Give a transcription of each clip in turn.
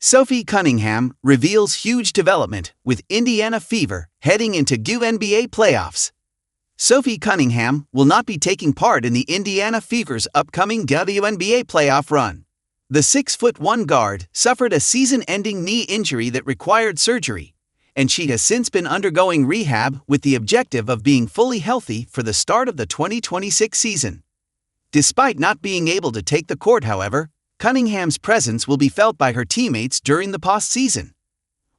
Sophie Cunningham reveals huge development with Indiana Fever heading into WNBA playoffs. Sophie Cunningham will not be taking part in the Indiana Fever's upcoming WNBA playoff run. The 6'1" guard suffered a season-ending knee injury that required surgery, and she has since been undergoing rehab with the objective of being fully healthy for the start of the 2026 season. Despite not being able to take the court, however, Cunningham's presence will be felt by her teammates during the postseason.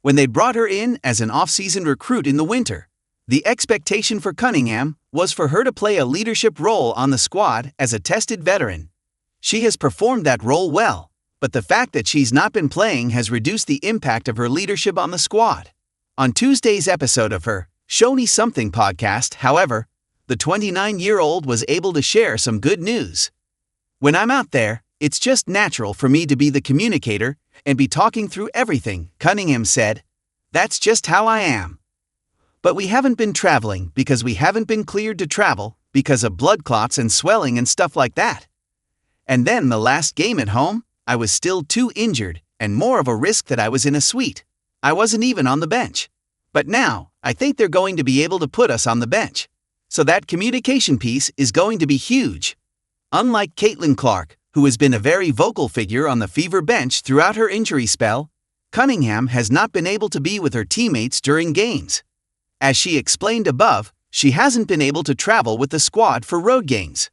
When they brought her in as an off-season recruit in the winter, the expectation for Cunningham was for her to play a leadership role on the squad as a tested veteran. She has performed that role well, but the fact that she's not been playing has reduced the impact of her leadership on the squad. On Tuesday's episode of her Show Me Something podcast, however, the 29-year-old was able to share some good news. "When I'm out there, it's just natural for me to be the communicator and be talking through everything," Cunningham said. "That's just how I am. But we haven't been traveling because we haven't been cleared to travel because of blood clots and swelling and stuff like that. And then the last game at home, I was still too injured and more of a risk that I was in a suite. I wasn't even on the bench. But now, I think they're going to be able to put us on the bench. So that communication piece is going to be huge." Unlike Caitlin Clark, who has been a very vocal figure on the Fever bench throughout her injury spell, Cunningham has not been able to be with her teammates during games. As she explained above, she hasn't been able to travel with the squad for road games.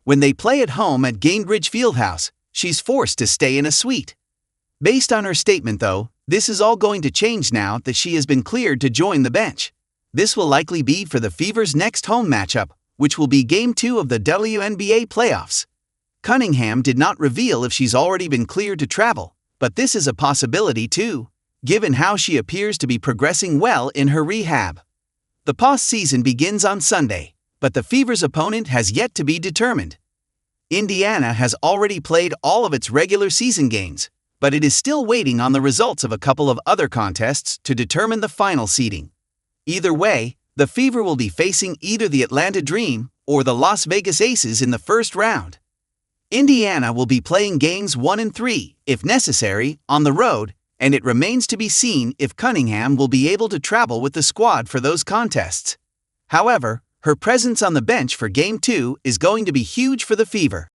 When they play at home at Gainbridge Fieldhouse, she's forced to stay in a suite. Based on her statement, though, this is all going to change now that she has been cleared to join the bench. This will likely be for the Fever's next home matchup, which will be Game 2 of the WNBA playoffs. Cunningham did not reveal if she's already been cleared to travel, but this is a possibility too, given how she appears to be progressing well in her rehab. The postseason begins on Sunday, but the Fever's opponent has yet to be determined. Indiana has already played all of its regular season games, but it is still waiting on the results of a couple of other contests to determine the final seeding. Either way, the Fever will be facing either the Atlanta Dream or the Las Vegas Aces in the first round. Indiana will be playing games 1 and 3, if necessary, on the road, and it remains to be seen if Cunningham will be able to travel with the squad for those contests. However, her presence on the bench for Game 2 is going to be huge for the Fever.